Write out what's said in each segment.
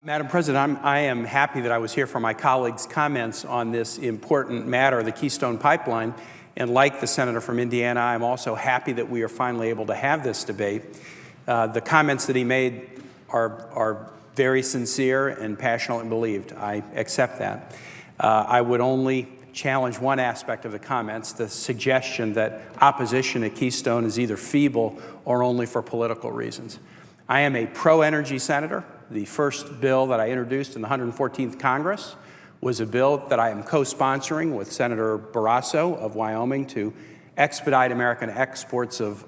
Madam President, I am happy that I was here for my colleagues' comments on this important matter, the Keystone Pipeline. And like the senator from Indiana, I'm also happy that we are finally able to have this debate. The comments that he made are very sincere and passionately believed. I accept that. I would only challenge one aspect of the comments, the suggestion that opposition to Keystone is either feeble or only for political reasons. I am a pro-energy senator. The first bill that I introduced in the 114th Congress was a bill that I am co-sponsoring with Senator Barrasso of Wyoming to expedite American exports of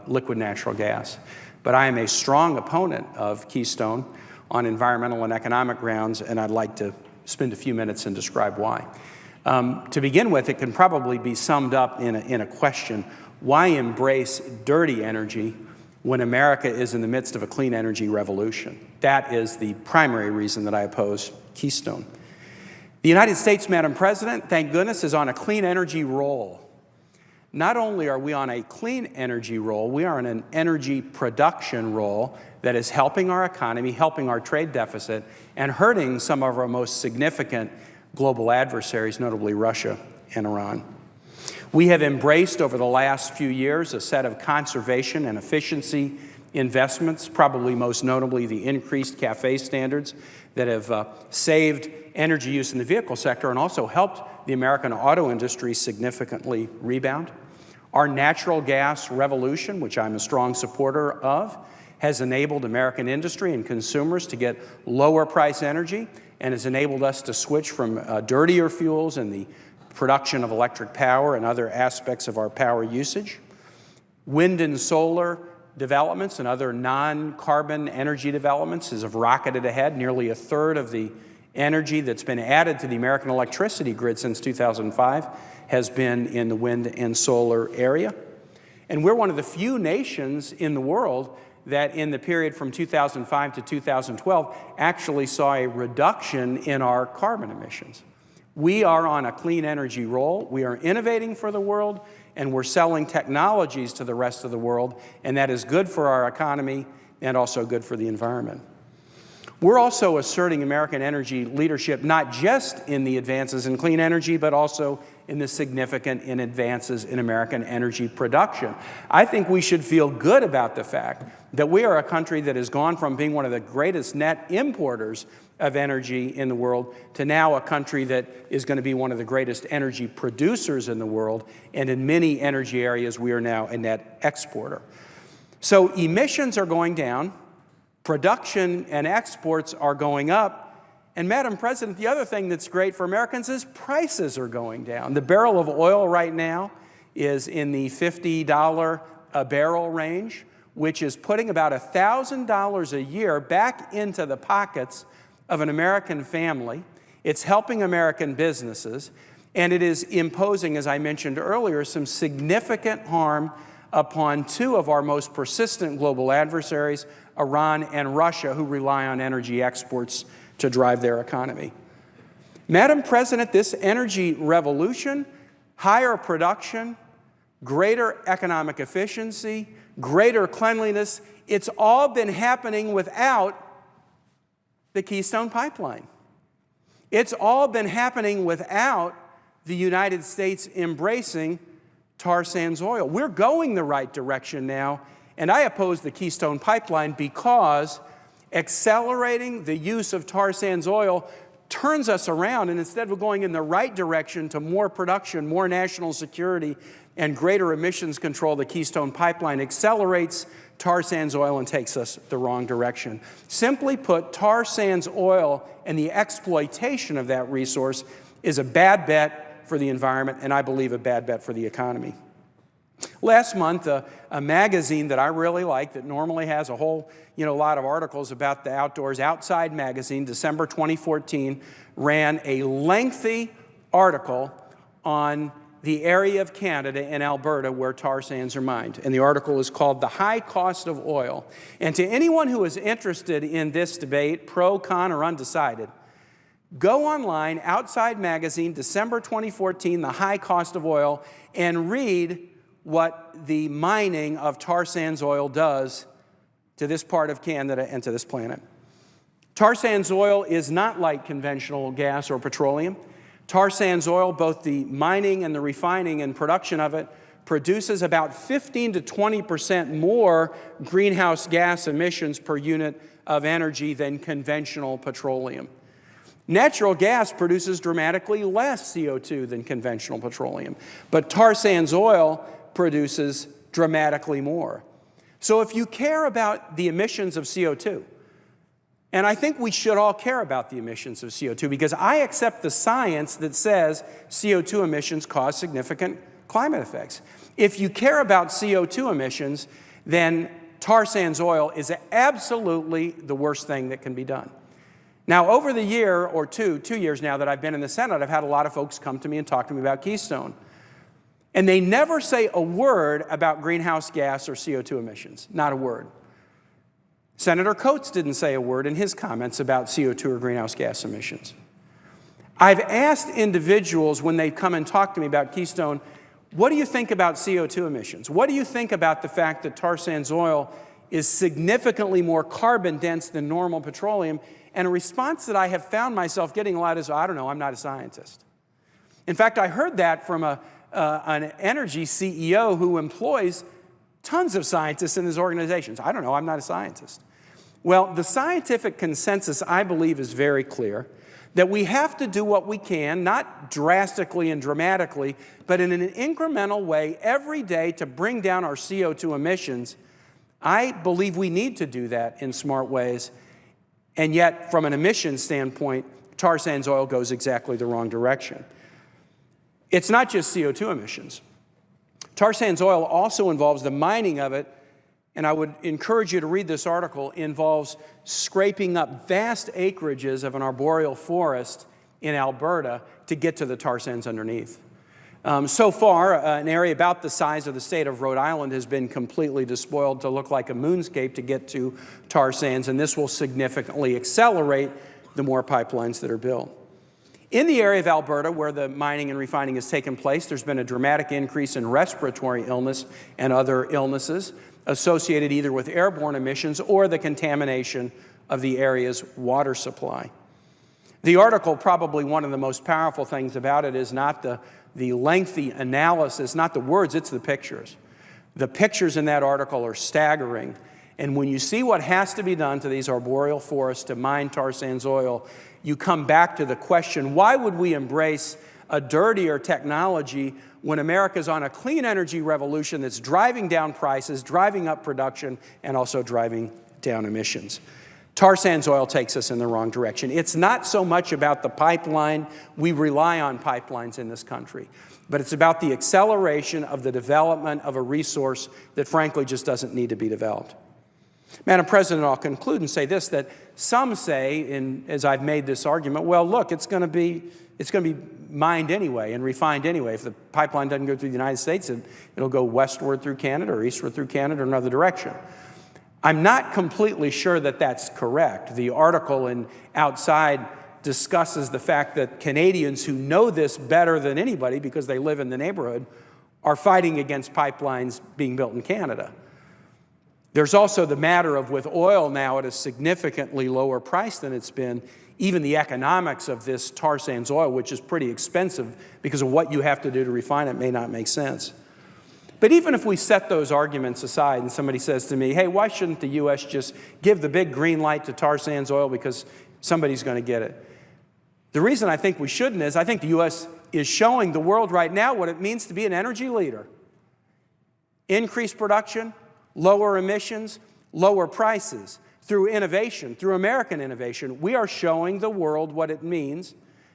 liquid natural gas. But I am a strong opponent of Keystone on environmental and economic grounds, and I'd like to spend a few minutes and describe why. To begin with, it can probably be summed up in a question: why embrace dirty energy when America is in the midst of a clean energy revolution? That is the primary reason that I oppose Keystone. The United States, Madam President, thank goodness, is on a clean energy roll. Not only are we on a clean energy roll, we are on an energy production roll that is helping our economy, helping our trade deficit, and hurting some of our most significant global adversaries, notably Russia and Iran. We have embraced over the last few years a set of conservation and efficiency investments, probably most notably the increased CAFE standards that have saved energy use in the vehicle sector and also helped the American auto industry significantly rebound. Our natural gas revolution, which I'm a strong supporter of, has enabled American industry and consumers to get lower price energy and has enabled us to switch from dirtier fuels in the production of electric power and other aspects of our power usage. Wind and solar developments and other non-carbon energy developments have rocketed ahead. Nearly a third of the energy that's been added to the American electricity grid since 2005 has been in the wind and solar area. And we're one of the few nations in the world that in the period from 2005 to 2012 actually saw a reduction in our carbon emissions. We are on a clean energy roll. We are innovating for the world, and we're selling technologies to the rest of the world, and that is good for our economy and also good for the environment. We're also asserting American energy leadership, not just in the advances in clean energy, but also in the significant advances in American energy production. I think we should feel good about the fact that we are a country that has gone from being one of the greatest net importers of energy in the world to now a country that is going to be one of the greatest energy producers in the world, and in many energy areas we are now a net exporter. So emissions are going down, production and exports are going up, and Madam President, the other thing that's great for Americans is prices are going down. The barrel of oil right now is in the $50 a barrel range, which is putting about $1,000 a year back into the pockets of an American family. It's helping American businesses, and it is imposing, as I mentioned earlier, some significant harm upon two of our most persistent global adversaries, Iran and Russia, who rely on energy exports to drive their economy. Madam President, this energy revolution, higher production, greater economic efficiency, greater cleanliness, it's all been happening without the Keystone Pipeline. It's all been happening without the United States embracing tar sands oil. We're going the right direction now, and I oppose the Keystone Pipeline because accelerating the use of tar sands oil turns us around, and instead of going in the right direction to more production, more national security, and greater emissions control, the Keystone Pipeline accelerates tar sands oil and takes us the wrong direction. Simply put, tar sands oil and the exploitation of that resource is a bad bet for the environment, and I believe a bad bet for the economy. Last month, a magazine that I really like, that normally has a whole lot of articles about the outdoors, Outside Magazine, December 2014, ran a lengthy article on the area of Canada and Alberta where tar sands are mined. And the article is called "The High Cost of Oil." And to anyone who is interested in this debate, pro, con, or undecided, go online, Outside Magazine, December 2014, "The High Cost of Oil," and read what the mining of tar sands oil does to this part of Canada and to this planet. Tar sands oil is not like conventional gas or petroleum. Tar sands oil, both the mining and the refining and production of it, produces about 15 to 20% more greenhouse gas emissions per unit of energy than conventional petroleum. Natural gas produces dramatically less CO2 than conventional petroleum, but tar sands oil produces dramatically more. So if you care about the emissions of CO2, and I think we should all care about the emissions of CO2 because I accept the science that says CO2 emissions cause significant climate effects. If you care about CO2 emissions, then tar sands oil is absolutely the worst thing that can be done. Now, over the year or 2 years now that I've been in the Senate, I've had a lot of folks come to me and talk to me about Keystone. And they never say a word about greenhouse gas or CO2 emissions, not a word. Senator Coates didn't say a word in his comments about CO2 or greenhouse gas emissions. I've asked individuals when they come and talk to me about Keystone, what do you think about CO2 emissions? What do you think about the fact that tar sands oil is significantly more carbon dense than normal petroleum? And a response that I have found myself getting a lot is, I don't know, I'm not a scientist. In fact, I heard that from an energy CEO who employs tons of scientists in his organizations. I don't know, I'm not a scientist. Well, the scientific consensus, I believe, is very clear that we have to do what we can, not drastically and dramatically, but in an incremental way every day to bring down our CO2 emissions. I believe we need to do that in smart ways. And yet, from an emissions standpoint, tar sands oil goes exactly the wrong direction. It's not just CO2 emissions. Tar sands oil also involves the mining of it, and I would encourage you to read this article, involves scraping up vast acreages of an arboreal forest in Alberta to get to the tar sands underneath. So far, an area about the size of the state of Rhode Island has been completely despoiled to look like a moonscape to get to tar sands, and this will significantly accelerate the more pipelines that are built. In the area of Alberta where the mining and refining has taken place, there's been a dramatic increase in respiratory illness and other illnesses associated either with airborne emissions or the contamination of the area's water supply. The article, probably one of the most powerful things about it, is not the lengthy analysis, not the words, it's the pictures. The pictures in that article are staggering. And when you see what has to be done to these arboreal forests to mine tar sands oil, you come back to the question, why would we embrace a dirtier technology when America's on a clean energy revolution that's driving down prices, driving up production, and also driving down emissions? Tar sands oil takes us in the wrong direction. It's not so much about the pipeline. We rely on pipelines in this country. But it's about the acceleration of the development of a resource that frankly just doesn't need to be developed. Madam President, I'll conclude and say this, that some say, as I've made this argument, well, look, it's going to be mined anyway and refined anyway. If the pipeline doesn't go through the United States, it'll go westward through Canada or eastward through Canada or another direction. I'm not completely sure that that's correct. The article in Outside discusses the fact that Canadians who know this better than anybody because they live in the neighborhood are fighting against pipelines being built in Canada. There's also the matter of, with oil now at a significantly lower price than it's been, even the economics of this tar sands oil, which is pretty expensive because of what you have to do to refine it, may not make sense. But even if we set those arguments aside and somebody says to me, hey, why shouldn't the U.S. just give the big green light to tar sands oil because somebody's going to get it? The reason I think we shouldn't is I think the U.S. is showing the world right now what it means to be an energy leader. Increased production, lower emissions, lower prices. Through innovation, through American innovation, we are showing the world what it means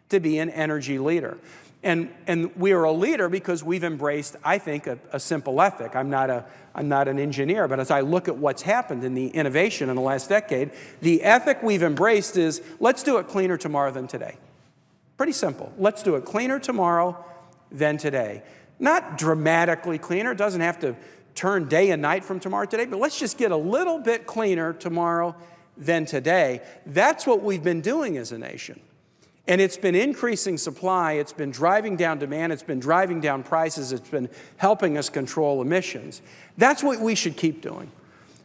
to be an energy leader. And we are a leader because we've embraced, I think, a simple ethic. I'm not an engineer, but as I look at what's happened in the innovation in the last decade, the ethic we've embraced is, let's do it cleaner tomorrow than today. Pretty simple. Let's do it cleaner tomorrow than today. Not dramatically cleaner. It doesn't have to turn day and night from tomorrow to today, but let's just get a little bit cleaner tomorrow than today. That's what we've been doing as a nation. And it's been increasing supply, it's been driving down demand, it's been driving down prices, it's been helping us control emissions. That's what we should keep doing.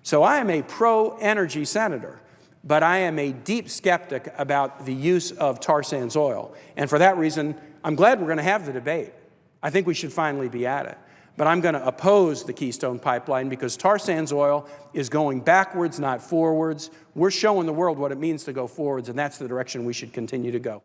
So I am a pro-energy senator. but I am a deep skeptic about the use of tar sands oil. And for that reason, I'm glad we're going to have the debate. I think we should finally be at it. But I'm going to oppose the Keystone Pipeline because tar sands oil is going backwards, not forwards. We're showing the world what it means to go forwards, and that's the direction we should continue to go.